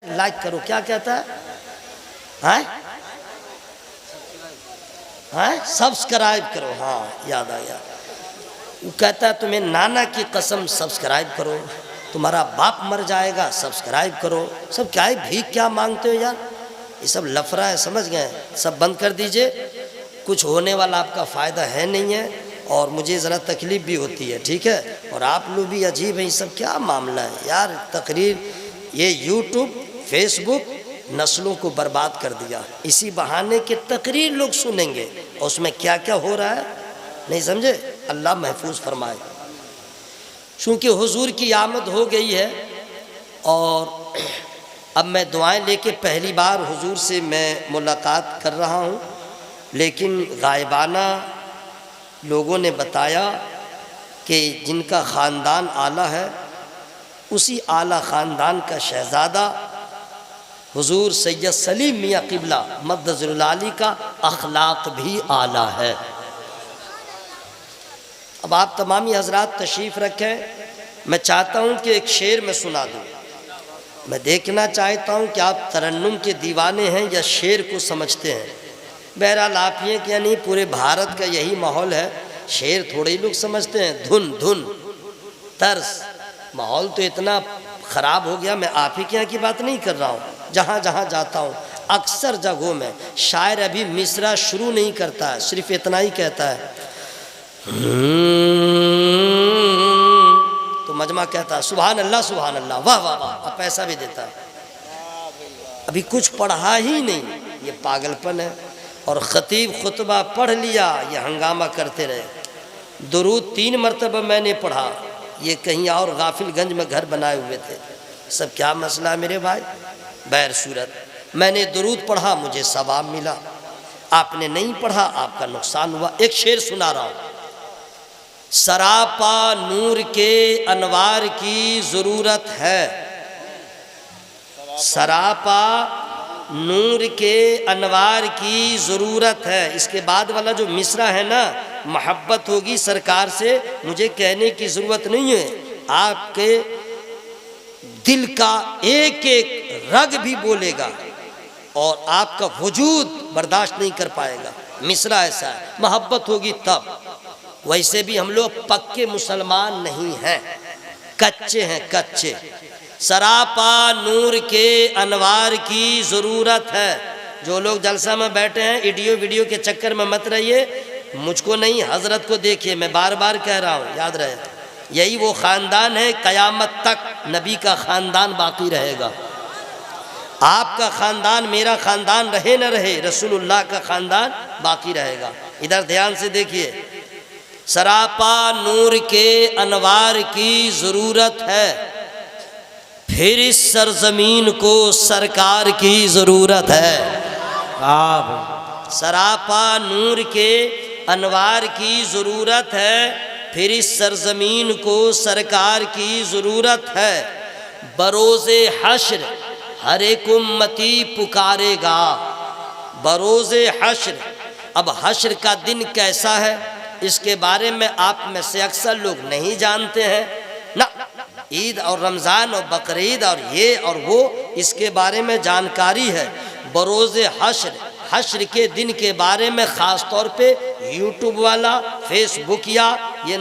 Like کرو. کیا کہتا ہے؟ سبسکرائب کرو. ہاں یاد آیا. وہ کہتا ہے تمہیں نانا کی قسم سبسکرائب کرو, تمہارا باپ مر جائے گا سبسکرائب کرو. سب کیا ہے, بھیک کیا مانگتے ہو یار؟ یہ سب لفڑا ہے, سمجھ گئے؟ سب بند کر دیجئے. کچھ ہونے والا آپ کا فائدہ ہے نہیں ہے, اور مجھے ذرا تکلیف بھی ہوتی ہے, ٹھیک ہے؟ اور آپ لوگ بھی عجیب ہیں. یہ سب کیا معاملہ ہے یار؟ تقریر, یہ یوٹیوب فیس بک نسلوں کو برباد کر دیا. اسی بہانے کے تقریر لوگ سنیں گے, اور اس میں کیا کیا ہو رہا ہے نہیں سمجھے. اللہ محفوظ فرمائے. چونکہ حضور کی آمد ہو گئی ہے, اور اب میں دعائیں لے کے پہلی بار حضور سے میں ملاقات کر رہا ہوں, لیکن غائبانہ لوگوں نے بتایا کہ جن کا خاندان اعلیٰ ہے, اسی اعلیٰ خاندان کا شہزادہ حضور سید سلیم میاں قبلہ مدظر العالی کا اخلاق بھی اعلیٰ ہے. اب آپ تمامی حضرات تشریف رکھیں. میں چاہتا ہوں کہ ایک شعر میں سنا دوں. میں دیکھنا چاہتا ہوں کہ آپ ترنم کے دیوانے ہیں یا شعر کو سمجھتے ہیں. بہرحال آپ یہ کہ نہیں, پورے بھارت کا یہی ماحول ہے. شعر تھوڑے ہی لوگ سمجھتے ہیں, دھن دھن طرز. ماحول تو اتنا خراب ہو گیا. میں آپ ہی کے یہاں کی بات نہیں کر رہا ہوں, جہاں جہاں جاتا ہوں اکثر جگہوں میں شاعر ابھی مصرع شروع نہیں کرتا ہے, صرف اتنا ہی کہتا ہے تو مجمع کہتا ہے سبحان اللہ سبحان اللہ, واہ واہ واہ, اب پیسہ بھی دیتا ہے. ابھی کچھ پڑھا ہی نہیں. یہ پاگل پن ہے. اور خطیب خطبہ پڑھ لیا, یہ ہنگامہ کرتے رہے. درود 3 مرتبہ میں نے پڑھا, یہ کہیں اور غافل گنج میں گھر بنائے ہوئے تھے. سب کیا مسئلہ ہے میرے بھائی؟ بہر صورت میں نے درود پڑھا, مجھے ثواب ملا. آپ نے نہیں پڑھا, آپ کا نقصان ہوا. ایک شعر سنا رہا ہوں. سراپا نور کے انوار کی ضرورت ہے, سراپا نور کے انوار کی ضرورت ہے. اس کے بعد والا جو مصرع ہے نا, محبت ہوگی سرکار سے مجھے کہنے کی ضرورت نہیں ہے. آپ کے دل کا ایک ایک رگ بھی بولے گا, اور آپ کا وجود برداشت نہیں کر پائے گا. مصرع ایسا ہے, محبت ہوگی تب. ویسے بھی ہم لوگ پکے مسلمان نہیں ہیں, کچے ہیں کچے. سراپا نور کے انوار کی ضرورت ہے. جو لوگ جلسہ میں بیٹھے ہیں ویڈیو کے چکر میں مت رہیے. مجھ کو نہیں, حضرت کو دیکھیے. میں بار بار کہہ رہا ہوں, یاد رہے. یہی وہ خاندان ہے, قیامت تک نبی کا خاندان باقی رہے گا. آپ کا خاندان, میرا خاندان رہے نہ رہے, رسول اللہ کا خاندان باقی رہے گا. ادھر دھیان سے دیکھیے. سراپا نور کے انوار کی ضرورت ہے, پھر اس سرزمین کو سرکار کی ضرورت ہے. سراپا نور کے انوار کی ضرورت ہے, پھر اس سرزمین کو سرکار کی ضرورت ہے. بروز حشر ہر ایک امتی پکارے گا, بروز حشر. اب حشر کا دن کیسا ہے, اس کے بارے میں آپ میں سے اکثر لوگ نہیں جانتے ہیں نا. عید اور رمضان اور بقرعید اور یہ اور وہ, اس کے بارے میں جانکاری ہے. بروز حشر, حشر کے دن کے بارے میں خاص طور پہ یوٹیوب والا, فیس بک یا یہ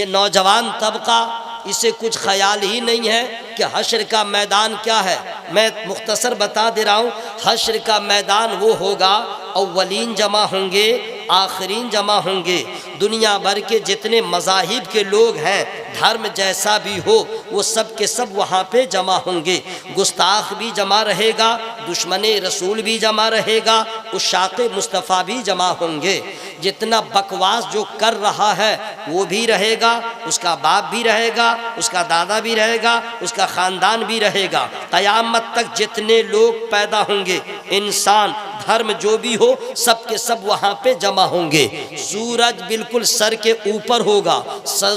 نوجوان طبقہ, اسے کچھ خیال ہی نہیں ہے کہ حشر کا میدان کیا ہے. میں مختصر بتا دے رہا ہوں. حشر کا میدان وہ ہوگا, اولین جمع ہوں گے, آخرین جمع ہوں گے. دنیا بھر کے جتنے مذاہب کے لوگ ہیں, دھرم جیسا بھی ہو, وہ سب کے سب وہاں پہ جمع ہوں گے. گستاخ بھی جمع رہے گا, دشمن رسول بھی جمع رہے گا, عشاق مصطفیٰ بھی جمع ہوں گے. جتنا بکواس جو کر رہا ہے وہ بھی رہے گا, اس کا باپ بھی رہے گا, اس کا دادا بھی رہے گا, اس کا خاندان بھی رہے گا. قیامت تک جتنے لوگ پیدا ہوں گے, انسان دھرم جو بھی ہو, سب کے سب وہاں پہ جمع ہوں گے. سورج بالکل سر کے اوپر ہوگا,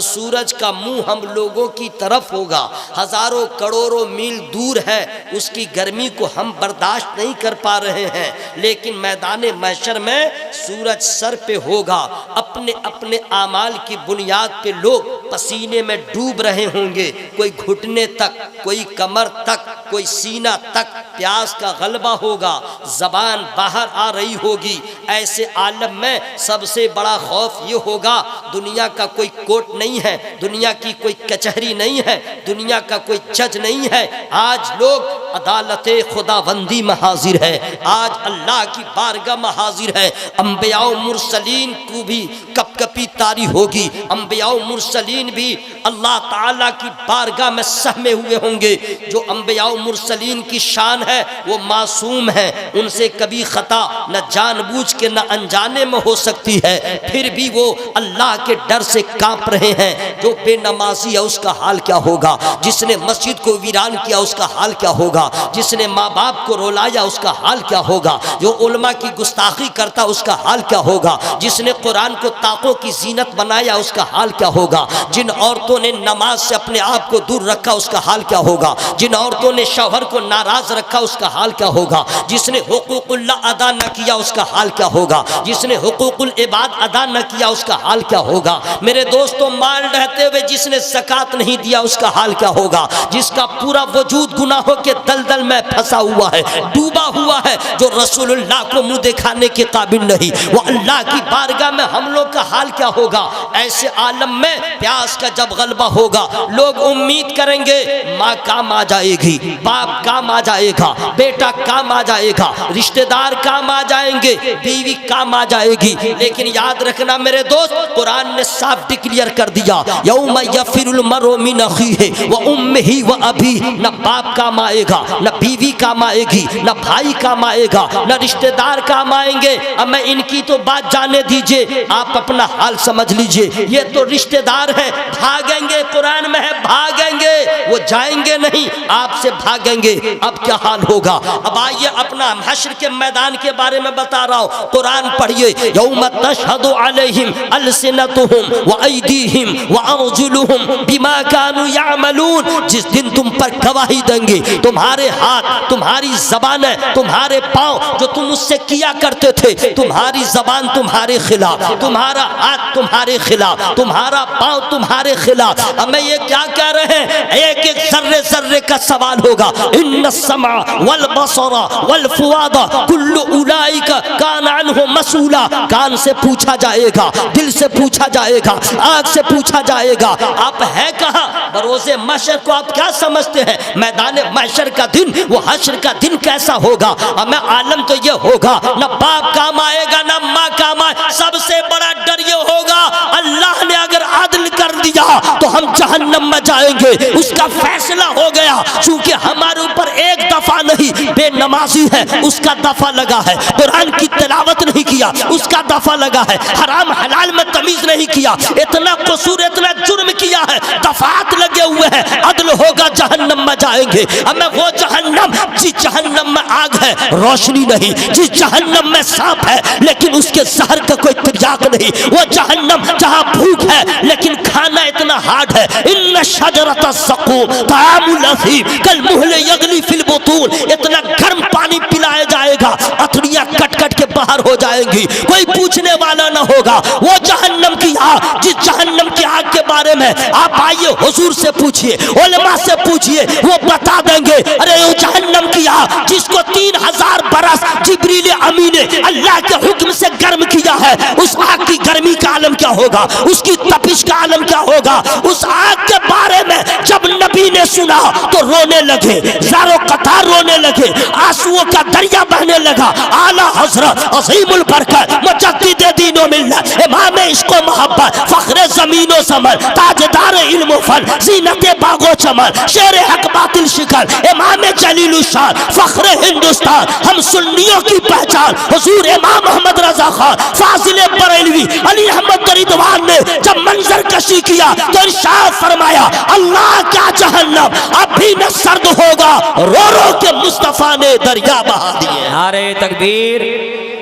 سورج کا منہ ہم لوگوں کی طرف ہوگا. ہزاروں کروڑوں میل دور ہے, اس کی گرمی کو ہم برداشت نہیں کر پا رہے ہیں, لیکن میدان محشر میں سورج سر پہ ہوگا. اپنے اپنے اعمال کی بنیاد پہ لوگ پسینے میں ڈوب رہے ہوں گے، کوئی گھٹنے تک، کوئی کمر تک، کوئی سینہ تک پیاس کا غلبہ ہوگا، زبان باہر آ رہی ہوگی۔ ایسے عالم میں سب سے بڑا خوف یہ ہوگا، دنیا کا کوئی کوٹ نہیں ہے، دنیا کی کوئی کچہری نہیں ہے، دنیا کا کوئی جج نہیں ہے۔ آج لوگ عدالت خداوندی میں حاضر ہے، آج اللہ کی بارگاہ میں حاضر ہے۔ انبیاء و مرسلین کو بھی کپ کپی طاری ہوگی، انبیاء و مرسلین بھی اللہ تعالیٰ کی بارگاہ میں سہمے ہوئے ہوں گے۔ جو انبیاء و مرسلین کی شان ہے وہ معصوم ہے، ان سے کبھی خطا نہ جان بوجھ کے نہ انجانے میں ہو سکتی ہے، پھر بھی وہ اللہ کے ڈر سے کانپ رہے ہیں۔ جو بے نمازی ہے اس کا حال کیا ہوگا، جس نے مسجد کو ویران کیا اس کا حال کیا ہوگا، جس نے ماں باپ کو رولایا اس کا حال کیا ہوگا، جو علماء کی گستاخی کرتا اس کا حال کیا ہوگا، جس نے قرآن کو طاقوں کی زینت بنایا اس کا حال کیا ہوگا، جن عورتوں نے نماز سے اپنے آپ کو دور رکھا اس کا حال کیا ہوگا، جن عورتوں نے شوہر کو ناراض رکھا اس کا حال کیا ہوگا، جس نے حقوق اللہ ادا نہ کیا اس کا حال کیا ہوگا، جس نے حقوق العباد ادا نہ کیا اس کا حال کیا ہوگا۔ میرے دوستوں، مال رہتے ہوئے جس نے زکوٰۃ نہیں دیا اس کا حال کیا ہوگا، جس کا پورا وجود گناہوں کے دلدل میں پھنسا ہوا ہے، ڈوبا ہوا ہے، جو رسول اللہ کو منہ دکھانے کے قابل نہیں، وہ اللہ کی بارگاہ میں ہم لوگ کا حال کیا ہوگا۔ ایسے عالم میں پیاس کا جب غلبہ ہوگا، لوگ امید کریں گے ماں کام آ جائے گی، باپ کام آ جائے گا، بیٹا کام آ جائے گا، رشتہ دار کام آ جائیں گے، بیوی کام آ جائے گی۔ لیکن یاد رکھنا میرے دوست، قرآن نے صاف ڈکلیئر کر دیا، یوم یفر المرء من اخیہ وامہ وابیہ، نہ باپ کام آئے گا، نہ بیوی کام آئے گی، نہ بھائی کام آئے گا، نہ رشتہ دار کام آئیں گے۔ اب میں ان کی تو بات جانے دیجئے، آپ اپنا حال سمجھ لیجئے، یہ تو رشتہ دار ہیں، بھاگیں گے، قرآن میں ہے بھاگیں گے، وہ جائیں گے نہیں، آپ سے بھاگیں گے۔ اب کیا حال ہوگا؟ اب آئیے اپنا حشر کے میدان کے بارے میں بتا رہا ہوں، قرآن پڑھیے، یوم تشہد علیہم السنتہم وایدیہم وارجلہم بما کانوا یعملون، جس دن تم پر گواہی دیں گے تمہارے ہاتھ، تمہاری زبانیں، تمہارے پاؤں، جو تم اس سے کیا کرتے تھے، تمہاری زبان تمہارے خلاف، تمہارا ہاتھ تمہارے خلاف، تمہارا پاؤں تمہارے خلاف۔ اب میں یہ کیا کہہ رہے ہیں، ایک ایک ذرے ذرے کا سوال ہوگا، ان السمع والبصر والفؤاد کل اولئک کان عنہ مسئولا، کان سے پوچھا جائے گا، دل سے پوچھا جائے گا، آنکھ سے پوچھا جائے گا۔ آپ ہے کہاں؟ بروز محشر کو آپ کیا سمجھتے ہیں؟ میدان محشر کا دن، وہ حشر کا دن کیسا ہوگا؟ ہمیں عالم تو یہ ہوگا، نہ باپ کام آئے گا نہ ماں کام آئے، سب سے بڑا ڈر یہ ہوگا اللہ نے اگر عدل کر دیا تو ہم جہنم میں جائیں گے، اس کا فیصلہ ہو گیا، چونکہ ہمارے اوپر ایک دفعہ نہیں، بے نمازی ہے اس کا دفعہ لگا ہے، قرآن کی تلاوت نہیں کیا اس کا دفعہ لگا ہے، حرام حلال میں تمیز نہیں کیا، اتنا قصور اتنا جرم کیا ہے، دفعات لگے ہوئے ہیں، عدل ہوگا جہنم میں جائیں گے۔ ہمیں وہ جہنم، جس جہنم میں آگ ہے روشنی نہیں، جس جہنم میں سانپ ہے لیکن اس کے زہر کا کوئی تریاق نہیں، وہ جہنم جہاں بھوک ہے لیکن کھانا اتنا ہارڈ ہے، ان شجرۃ الزقوم طعام الاثیم کالمہل یغلی فی البطون، اتنا گرم پانی پلایا جائے گا، اتڑیاں کٹ کٹ کے باہر ہو جائیں گی، کوئی پوچھنے والا نہ ہوگا۔ وہ جہنم کی آگ، جس جہنم کی آگ کے بارے میں آپ آئیے حضور سے پوچھئے، علماء سے پوچھئے، وہ بتا دیں گے۔ ارے وہ جہنم کی آگ جس کو 3000 برس جبریل امین نے اللہ کے حکم سے گرم کیا ہے، اس آگ کی گرمی کا عالم کیا ہوگا، اس کی تپش کا عالم کیا ہوگا۔ اس آگ کے بارے میں جب نبی نے سنا تو رونے لگے، زاروں قطار رونے لگے، آنسوؤں کا دریا بہنے لگا۔ اعلیٰ حضرت عظیم البرکت مجدد دین و ملت، امام عشق و محبت، فخر زمین و زمن، تاجدار علم و فن، زینت باغ و چمن، شیر حق باطل شکن، امام جلیل الشان، فخر ہندوستان، ہم سنیوں کی پہچان حضور امام محمد رضا خان فاضل بریلوی علی احمد رضوان نے جب منظر کشی کیا تو ارشاد فرمایا، اللہ کیا جہنم اب بھی نہ سرد ہوگا، رو رو کے مصطفیٰ نے دریا بہا دیے۔ نعرہ تکبیر،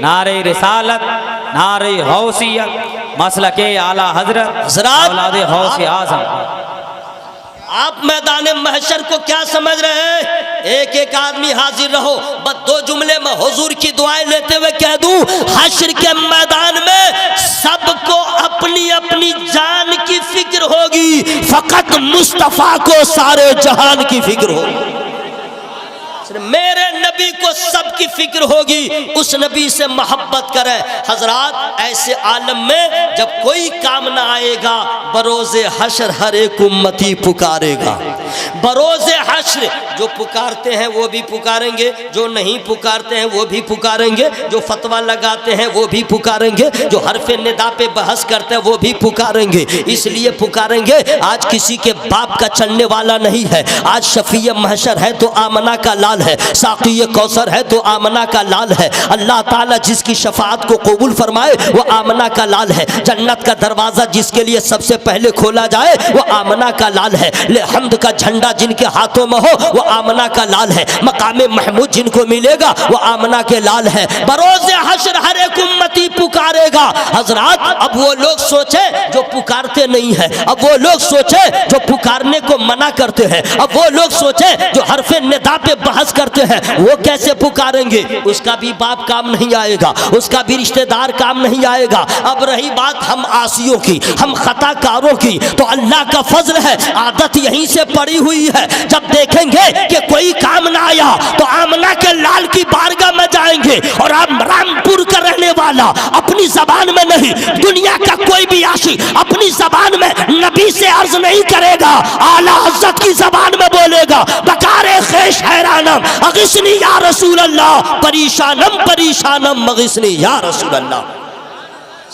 نعرہ رسالت، نعرہ غوثیت، مسلک اعلیٰ حضرت اولاد غوث اعظم۔ آپ میدان محشر کو کیا سمجھ رہے ہیں؟ ایک ایک آدمی حاضر رہو، بس 2 جملے میں حضور کی دعائیں لیتے ہوئے کہہ دوں، حشر کے میدان میں سب کو اپنی اپنی جان کی فکر ہوگی، فقط مصطفیٰ کو سارے جہان کی فکر ہوگی۔ میرے نبی کو سب کی فکر ہوگی، اس نبی سے محبت کریں۔ حضرات ایسے عالم میں جب کوئی کام نہ آئے گا، بروز حشر ہر ایک امتی پکارے گا۔ بروز حشر جو پکارتے ہیں وہ بھی پکاریں گے، جو نہیں پکارتے ہیں وہ بھی پکاریں گے، جو فتویٰ لگاتے ہیں وہ بھی پکاریں گے، جو حرف ندا پہ بحث کرتے ہیں وہ بھی پکاریں گے۔ اس لیے پکاریں گے، آج کسی کے باپ کا چلنے والا نہیں ہے، آج شفیع محشر ہے تو آمنہ کا لال ہے، ساقی کوثر ہے تو آمنہ کا لال ہے۔ اللہ تعالیٰ جس کی شفاعت کو قبول فرمائے وہ آمنہ کا لال ہے۔ جنت کا دروازہ جس کے لیے سب سے پہلے کھولا جائے وہ آمنہ کا لال ہے۔ حمد کا جھنڈا جن کے ہاتھوں میں ہو وہ آمنہ کا لال ہے۔ مقام محمود جن کو ملے گا وہ آمنہ کے لال ہے۔ بروز حشر ہر ایک امتی پکارے گا۔ حضرات اب وہ لوگ سوچیں جو پکارتے نہیں ہیں، اب وہ لوگ سوچیں جو پکارنے کو منع کرتے ہیں، اب وہ لوگ سوچیں جو حرف ندا پہ بحث کرتے ہیں وہ کیسے پکاریں گے؟ اس کا بھی باپ کام نہیں آئے گا، اس کا بھی رشتہ دار کام نہیں آئے گا۔ اب رہی بات ہم عاصیوں کی، ہم خطا کاروں کی، تو اللہ کا فضل ہے، عادت یہیں سے پڑی ہوئی ہے۔ جب دیکھیں گے کہ کوئی کام نہ آیا تو آمنہ کے لال کی بارگاہ میں جائیں گے، اور رامپور کا رہنے والا اپنی زبان میں نہیں، دنیا کا کوئی بھی عاشق اپنی زبان میں نبی سے عرض نہیں کرے گا، اعلیٰ حضرت کی زبان میں بولے گا، بکارے خیش حیرانم اغثنی یا رسول اللہ، پریشانم پریشانم مغثنی یا رسول اللہ۔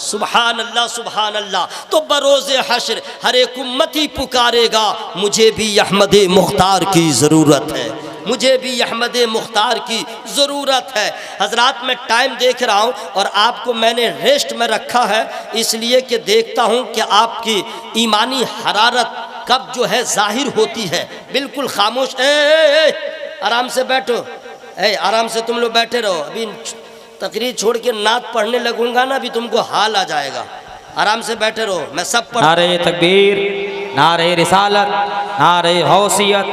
سبحان اللہ سبحان اللہ۔ تو بروز حشر ہر ایک امتی پکارے گا، مجھے بھی احمد مختار کی ضرورت ہے، مجھے بھی احمد مختار کی ضرورت ہے۔ حضرات میں ٹائم دیکھ رہا ہوں اور آپ کو میں نے ریسٹ میں رکھا ہے، اس لیے کہ دیکھتا ہوں کہ آپ کی ایمانی حرارت کب جو ہے ظاہر ہوتی ہے۔ بالکل خاموش، آرام سے بیٹھو، آرام سے تم لوگ بیٹھے رہو۔ ابھی تقریر چھوڑ کے نعت پڑھنے لگوں گا نا، ابھی تم کو حال آ جائے گا۔ آرام سے بیٹھے رہو، میں سب پڑھ۔ نعرہ تکبیر، نعرہ رسالت، نعرہ حوثیت،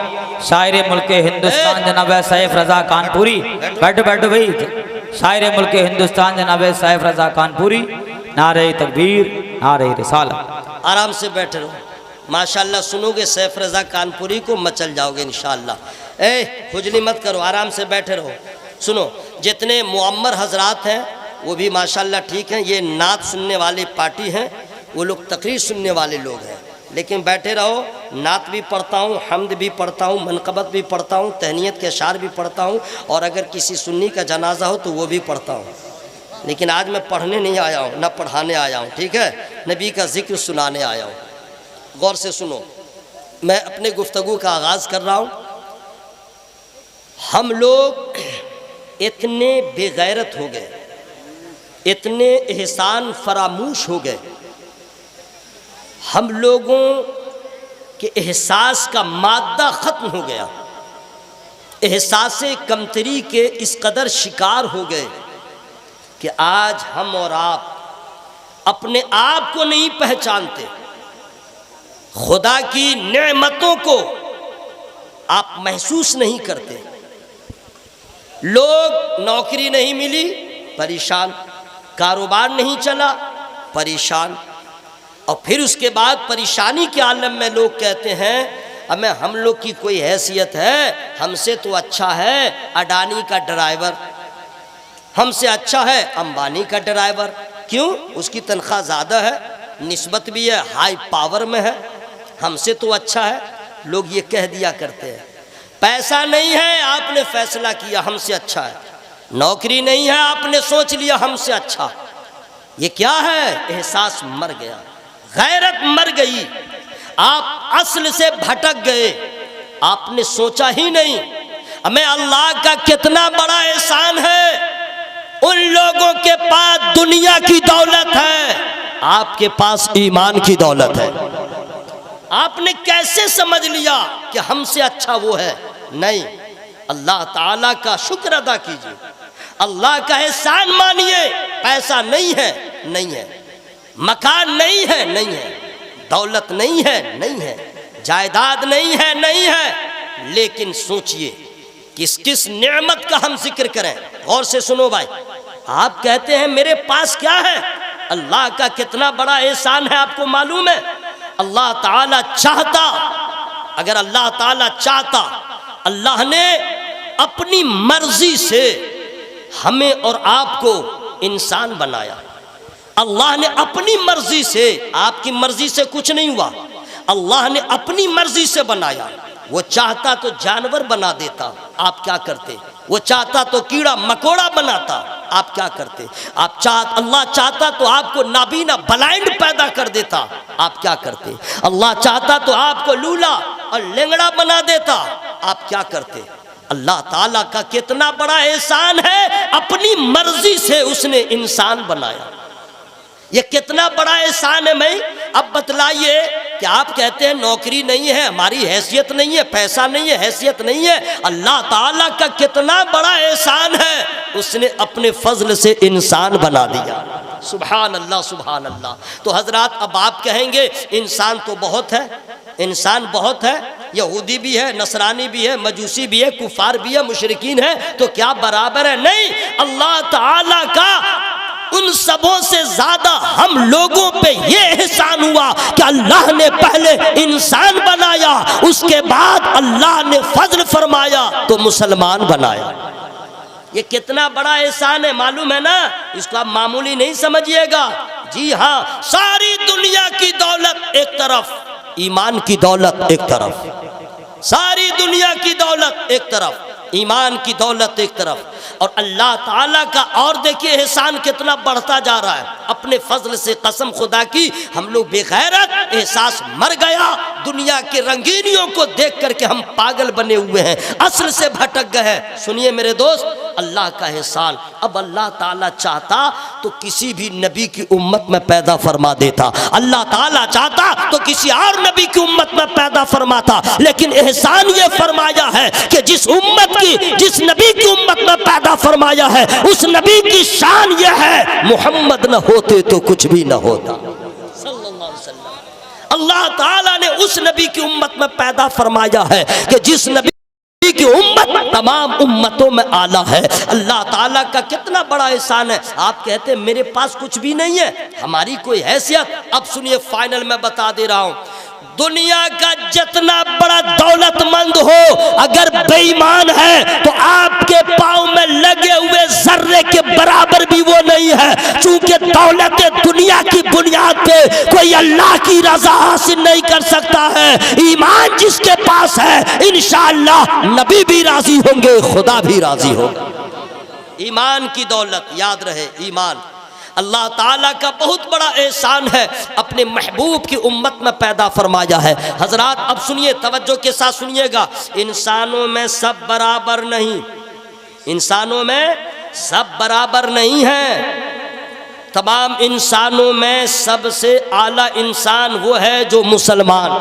شاعر ملک ہندوستان جناب سیف رضا کانپوری، بیٹھو بیٹھو بھائی، شاعر ملک ہندوستان جناب سیف رضا کانپوری، نعرہ تکبیر، نعرہ رسالت۔ آرام سے بیٹھے رہو، ماشاءاللہ سنو گے سیف رضا کانپوری کو مچل جاؤ گے انشاءاللہ۔ خجلی مت کرو، آرام سے بیٹھے رہو۔ سنو، جتنے معمر حضرات ہیں وہ بھی ماشاءاللہ ٹھیک ہیں، یہ نعت سننے والی پارٹی ہیں، وہ لوگ تقریر سننے والے لوگ ہیں، لیکن بیٹھے رہو۔ نعت بھی پڑھتا ہوں، حمد بھی پڑھتا ہوں، منقبت بھی پڑھتا ہوں، تہنیت کے اشعار بھی پڑھتا ہوں، اور اگر کسی سنی کا جنازہ ہو تو وہ بھی پڑھتا ہوں، لیکن آج میں پڑھنے نہیں آیا ہوں، نہ پڑھانے آیا ہوں، ٹھیک ہے؟ نبی کا ذکر سنانے آیا ہوں۔ غور سے سنو، میں اپنے گفتگو کا آغاز کر رہا ہوں۔ ہم لوگ اتنے بے غیرت ہو گئے، اتنے احسان فراموش ہو گئے، ہم لوگوں کے احساس کا مادہ ختم ہو گیا، احساس کمتری کے اس قدر شکار ہو گئے کہ آج ہم اور آپ اپنے آپ کو نہیں پہچانتے، خدا کی نعمتوں کو آپ محسوس نہیں کرتے۔ لوگ نوکری نہیں ملی پریشان، کاروبار نہیں چلا پریشان، اور پھر اس کے بعد پریشانی کے عالم میں لوگ کہتے ہیں ہمیں ہم لوگ کی کوئی حیثیت ہے، ہم سے تو اچھا ہے اڈانی کا ڈرائیور، ہم سے اچھا ہے امبانی کا ڈرائیور۔ کیوں؟ اس کی تنخواہ زیادہ ہے، نسبت بھی ہے، ہائی پاور میں ہے، ہم سے تو اچھا ہے۔ لوگ یہ کہہ دیا کرتے ہیں۔ پیسہ نہیں ہے، آپ نے فیصلہ کیا ہم سے اچھا ہے، نوکری نہیں ہے، آپ نے سوچ لیا ہم سے اچھا۔ یہ کیا ہے؟ احساس مر گیا، غیرت مر گئی، آپ اصل سے بھٹک گئے، آپ نے سوچا ہی نہیں ہمیں اللہ کا کتنا بڑا احسان ہے۔ ان لوگوں کے پاس دنیا کی دولت ہے، آپ کے پاس ایمان کی دولت ہے۔ آپ نے کیسے سمجھ لیا کہ ہم سے اچھا وہ ہے؟ نہیں، اللہ تعالیٰ کا شکر ادا کیجیے، اللہ کا احسان مانیے۔ پیسہ نہیں ہے، نہیں ہے، مکان نہیں ہے، نہیں ہے، دولت نہیں ہے، نہیں ہے، جائیداد نہیں ہے، لیکن سوچئے کس نعمت کا ہم ذکر کریں. غور سے سنو بھائی. آپ کہتے ہیں میرے پاس کیا ہے؟ اللہ کا کتنا بڑا احسان ہے آپ کو معلوم ہے؟ اللہ تعالیٰ چاہتا، اگر اللہ تعالیٰ چاہتا، اللہ نے اپنی مرضی سے ہمیں اور آپ کو انسان بنایا. اللہ نے اپنی مرضی سے، آپ کی مرضی سے کچھ نہیں ہوا، اللہ نے اپنی مرضی سے بنایا. وہ چاہتا تو جانور بنا دیتا، آپ کیا کرتے؟ وہ چاہتا تو کیڑا مکوڑا بناتا، آپ کیا کرتے؟ اللہ چاہتا تو آپ کو نابینا بلائنڈ پیدا کر دیتا، آپ کیا کرتے؟ اللہ چاہتا تو آپ کو لولا اور لنگڑا بنا دیتا، آپ کیا کرتے؟ اللہ تعالیٰ کا کتنا بڑا احسان ہے، اپنی مرضی سے اس نے انسان بنایا. یہ کتنا بڑا احسان ہے. میں اب بتلائیے کہ آپ کہتے ہیں نوکری نہیں ہے، ہماری حیثیت نہیں ہے، پیسہ نہیں ہے، حیثیت نہیں ہے. اللہ تعالیٰ کا کتنا بڑا احسان ہے، اس نے اپنے فضل سے انسان بنا دیا. سبحان اللہ سبحان اللہ. تو حضرات اب آپ کہیں گے انسان تو بہت ہے، انسان بہت ہے، یہودی بھی ہے، نصرانی بھی ہے، مجوسی بھی ہے، کفار بھی ہے، مشرکین ہے، تو کیا برابر ہے؟ نہیں. اللہ تعالیٰ کا ان سبوں سے زیادہ ہم لوگوں پہ یہ احسان ہوا کہ اللہ نے پہلے انسان بنایا، اس کے بعد اللہ نے فضل فرمایا تو مسلمان بنایا. یہ کتنا بڑا احسان ہے معلوم ہے نا؟ اس کو آپ معمولی نہیں سمجھیے گا. جی ہاں، ساری دنیا کی دولت ایک طرف، ایمان کی دولت ایک طرف، ساری دنیا کی دولت ایک طرف، ایمان کی دولت ایک طرف. اور اللہ تعالیٰ کا اور دیکھیے احسان کتنا بڑھتا جا رہا ہے. اپنے فضل سے قسم خدا کی ہم لوگ بے غیرت، احساس مر گیا. دنیا کے رنگینیوں کو دیکھ کر کے ہم پاگل بنے ہوئے ہیں، اصل سے بھٹک گئے ہیں. سنیے میرے دوست، اللہ کا احسان. اب اللہ تعالیٰ چاہتا تو کسی بھی نبی کی امت میں پیدا فرما دیتا، اللہ تعالیٰ چاہتا تو کسی اور نبی کی امت میں پیدا فرماتا. لیکن احسان یہ فرمایا ہے کہ جس امت کی، جس نبی کی امت میں پیدا فرمایا ہے، اس نبی کی شان یہ ہے محمد نہ ہوتے تو کچھ بھی نہ ہوتا. صلی اللہ علیہ وسلم. اللہ تعالیٰ نے اس نبی کی امت میں پیدا فرمایا ہے کہ جس نبی کی امت تمام امتوں میں اعلیٰ ہے. اللہ تعالیٰ کا کتنا بڑا احسان ہے. آپ کہتے ہیں میرے پاس کچھ بھی نہیں ہے، ہماری کوئی حیثیت. اب سنیے، فائنل میں بتا دے رہا ہوں، دنیا کا جتنا بڑا دولت مند ہو اگر بے ایمان ہے تو آپ کے پاؤں میں لگے ہوئے ذرے کے برابر بھی وہ نہیں ہے. چونکہ دولت دنیا کی بنیاد پہ کوئی اللہ کی رضا حاصل نہیں کر سکتا ہے. ایمان جس کے پاس ہے انشاءاللہ نبی بھی راضی ہوں گے، خدا بھی راضی ہوگا. ایمان کی دولت، یاد رہے ایمان اللہ تعالیٰ کا بہت بڑا احسان ہے، اپنے محبوب کی امت میں پیدا فرمایا ہے. حضرات اب سنیے، توجہ کے ساتھ سنیے گا. انسانوں میں سب برابر نہیں، انسانوں میں سب برابر نہیں ہیں. تمام انسانوں میں سب سے اعلیٰ انسان وہ ہے جو مسلمان.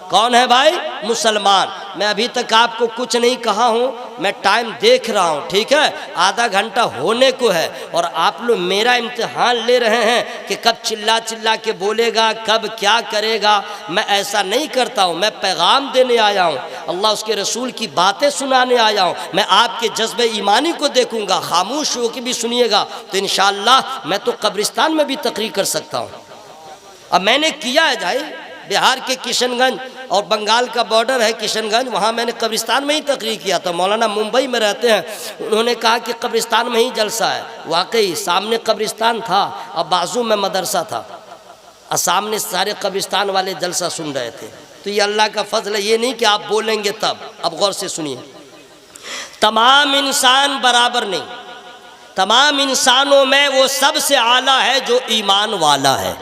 کون ہے بھائی؟ مسلمان. میں ابھی تک آپ کو کچھ نہیں کہا ہوں، میں ٹائم دیکھ رہا ہوں، ٹھیک ہے؟ آدھا گھنٹہ ہونے کو ہے اور آپ لوگ میرا امتحان لے رہے ہیں کہ کب چلا چلا کے بولے گا، کب کیا کرے گا. میں ایسا نہیں کرتا ہوں، میں پیغام دینے آیا ہوں، اللہ اس کے رسول کی باتیں سنانے آیا ہوں. میں آپ کے جذبہ ایمانی کو دیکھوں گا، خاموش ہو کے بھی سنیے گا تو انشاءاللہ میں تو قبرستان میں بھی تقریر کر سکتا ہوں. اب میں نے کیا ہے جائے بہار کے کشن گنج اور بنگال کا بارڈر ہے کشن گنج، وہاں میں نے قبرستان میں ہی تقریر کیا تھا. مولانا ممبئی میں رہتے ہیں، انہوں نے کہا کہ قبرستان میں ہی جلسہ ہے. واقعی سامنے قبرستان تھا اور بازو میں مدرسہ تھا اور سامنے سارے قبرستان والے جلسہ سن رہے تھے. تو یہ اللہ کا فضل ہے، یہ نہیں کہ آپ بولیں گے تب. اب غور سے سنیے، تمام انسان برابر نہیں، تمام انسانوں میں وہ سب سے اعلیٰ ہے جو ایمان والا ہے.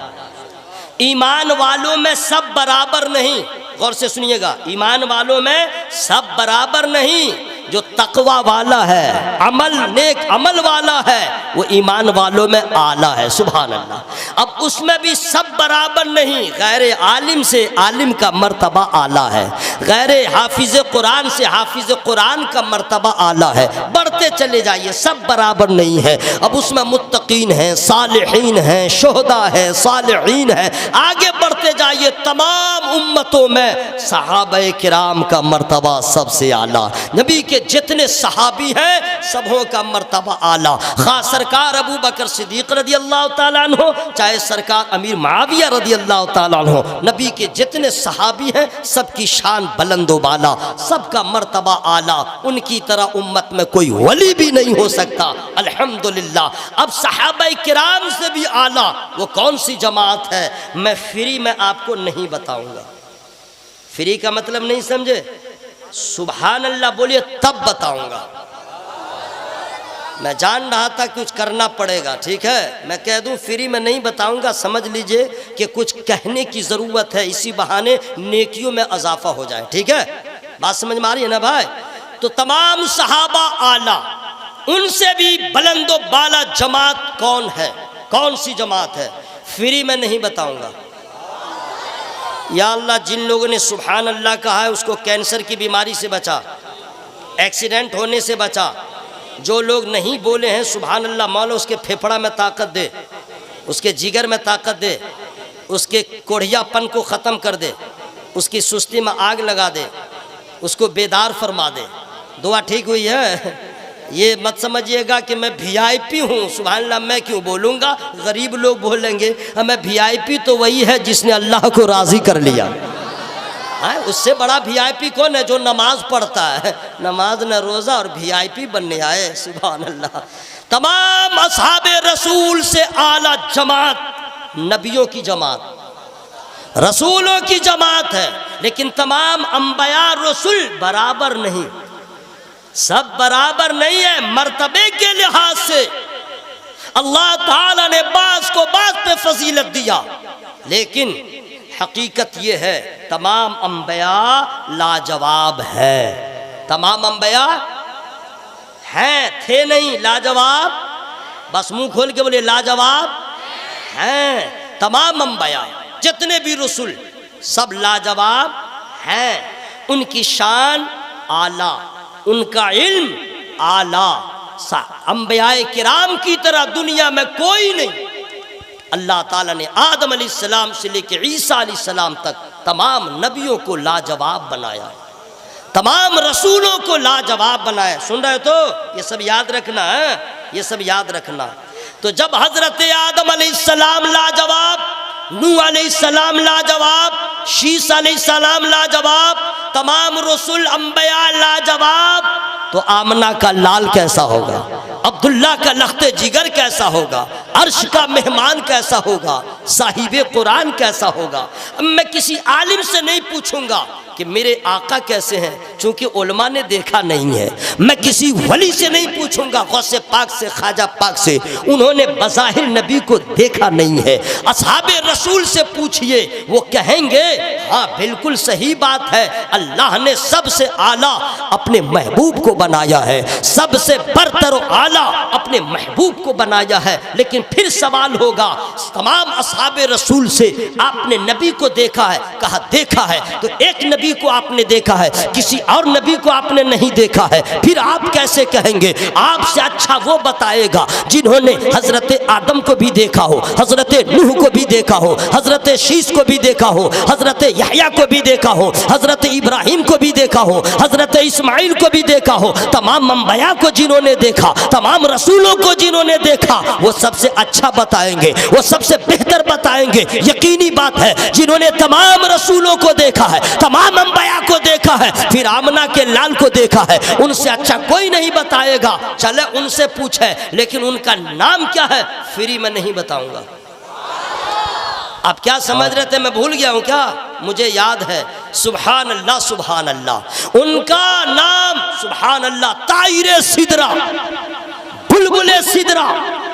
ایمان والوں میں سب برابر نہیں. غور سے سنیے گا، ایمان والوں میں سب برابر نہیں. جو تقوی والا ہے، عمل نیک عمل والا ہے، وہ ایمان والوں میں اعلیٰ ہے. سبحان اللہ. اب اس میں بھی سب برابر نہیں. غیر عالم سے عالم کا مرتبہ اعلیٰ ہے، غیر حافظ قرآن سے حافظ قرآن کا مرتبہ اعلیٰ ہے. بڑھتے بڑھتے چلے جائیے، سب برابر نہیں ہے۔ اب اس میں متقین ہیں، صالحین ہیں، شہداء ہیں، صالحین ہیں، آگے بڑھتے جائیے۔ تمام امتوں میں صحابہ کرام کا مرتبہ سب سے اعلیٰ، نبی کے جتنے صحابی ہیں سبوں کا مرتبہ اعلیٰ، خواہ سرکار ابو بکر صدیق رضی اللہ تعالیٰ عنہ، چاہے سرکار امیر معاویہ رضی اللہ تعالیٰ عنہ، نبی کے جتنے صحابی ہیں سب کی شان بلند و بالا، سب کا مرتبہ اعلیٰ، ان کی طرح امت میں کوئی ولی بھی نہیں ہو سکتا، الحمدللہ۔ اب صحابہ کرام سے بھی اعلیٰ وہ کون سی جماعت ہے، میں فری میں آپ کو نہیں بتاؤں گا۔ فری کا مطلب نہیں سمجھے؟ سبحان اللہ بولیے تب بتاؤں گا۔ میں جان رہا تھا کچھ کرنا پڑے گا، ٹھیک ہے، میں کہہ دوں فری میں نہیں بتاؤں گا، سمجھ لیجئے کہ کچھ کہنے کی ضرورت ہے، اسی بہانے نیکیوں میں اضافہ ہو جائے، ٹھیک ہے، بات سمجھ میں آ رہی ہے نا بھائی؟ تو تمام صحابہ اعلیٰ، ان سے بھی بلند و بالا جماعت کون ہے، کون سی جماعت ہے، فری میں نہیں بتاؤں گا۔ یا اللہ جن لوگوں نے سبحان اللہ کہا ہے اس کو کینسر کی بیماری سے بچا، ایکسیڈنٹ ہونے سے بچا۔ جو لوگ نہیں بولے ہیں سبحان اللہ، مولا اس کے پھیپھڑا میں طاقت دے، اس کے جگر میں طاقت دے، اس کے کوڑھیا پن کو ختم کر دے، اس کی سستی میں آگ لگا دے، اس کو بیدار فرما دے۔ دعا ٹھیک ہوئی ہے؟ یہ مت سمجھیے گا کہ میں بھی آئی پی ہوں، سبحان اللہ میں کیوں بولوں گا، غریب لوگ بولیں گے، میں بھی آئی پی تو وہی ہے جس نے اللہ کو راضی کر لیا۔ اس سے بڑا بھی آئی پی کون ہے؟ جو نماز پڑھتا ہے، نماز نہ روزہ اور بھی آئی پی بننے آئے، سبحان اللہ۔ تمام اصحاب رسول سے اعلیٰ جماعت نبیوں کی جماعت، رسولوں کی جماعت ہے، لیکن تمام انبیاء رسول برابر نہیں، سب برابر نہیں ہے مرتبے کے لحاظ سے۔ اللہ تعالیٰ نے بعض کو بعض پہ فضیلت دیا، لیکن حقیقت یہ ہے تمام انبیاء لاجواب ہے، تمام انبیاء ہیں، تھے نہیں، لاجواب، بس منہ کھول کے بولے لاجواب ہیں۔ تمام انبیاء جتنے بھی رسول سب لاجواب ہیں، ان کی شان اعلیٰ، ان کا علم اعلیٰ، انبیاء کرام کی طرح دنیا میں کوئی نہیں۔ اللہ تعالیٰ نے آدم علیہ السلام سے لے کے عیسیٰ علیہ السلام تک تمام نبیوں کو لاجواب بنایا، تمام رسولوں کو لاجواب بنایا۔ سن رہے تو یہ سب یاد رکھنا ہے، یہ سب یاد رکھنا۔ تو جب حضرت آدم علیہ السلام لاجواب، نوح علیہ السلام لاجواب، شیس علیہ السلام لاجواب، تمام رسول انبیاء لاجواب، تو آمنہ کا لال کیسا ہوگا، عبداللہ کا لخت جگر کیسا ہوگا، عرش کا مہمان کیسا ہوگا، صاحب قرآن کیسا ہوگا۔ میں کسی عالم سے نہیں پوچھوں گا کہ میرے آقا کیسے ہیں، چونکہ علماء نے دیکھا نہیں ہے۔ میں کسی ولی سے نہیں پوچھوں گا، غوث پاک سے، خواجہ پاک سے، انہوں نے بظاہر نبی کو دیکھا نہیں ہے۔ اصحاب رسول سے پوچھئے، وہ کہیں گے ہاں بالکل صحیح بات ہے، اللہ نے سب سے اعلیٰ اپنے محبوب کو بنایا ہے، سب سے برتر و اعلیٰ اپنے محبوب کو بنایا ہے۔ لیکن پھر سوال ہوگا، تمام اصحاب رسول سے آپ نے نبی کو دیکھا ہے؟ کہا دیکھا ہے۔ تو ایک نبی کو آپ نے دیکھا ہے، کسی اور نبی کو آپ نے نہیں دیکھا ہے، پھر آپ کیسے کہیں گے؟ آپ سے اچھا وہ بتائے گا جنہوں نے حضرت آدم کو بھی دیکھا ہو، حضرت نوح کو بھی دیکھا ہو، حضرت شیس کو بھی دیکھا ہو، حضرت یحییٰ کو بھی دیکھا ہو، حضرت ابراہیم کو بھی دیکھا ہو، حضرت اسماعیل کو بھی دیکھا ہو۔ تمام انبیاء کو جنہوں نے دیکھا، تمام رسولوں کو جنہوں نے دیکھا، وہ سب سے اچھا بتائیں گے، وہ سب سے بہتر بتائیں گے۔ یقینی بات ہے جنہوں نے تمام رسولوں کو دیکھا ہے، تمام انبیاء کو دیکھا ہے، پھر آمنہ کے لال کو دیکھا ہے، ان سے اچھا کوئی نہیں بتائے گا۔ چلے ان سے پوچھے، لیکن ان کا نام کیا ہے فری میں نہیں بتاؤں گا۔ آپ کیا سمجھ رہے تھے میں بھول گیا ہوں کیا؟ مجھے یاد ہے، سبحان اللہ سبحان اللہ، ان کا نام سبحان اللہ طائر سدرہ، بلبل سدرہ،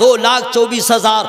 2,24,000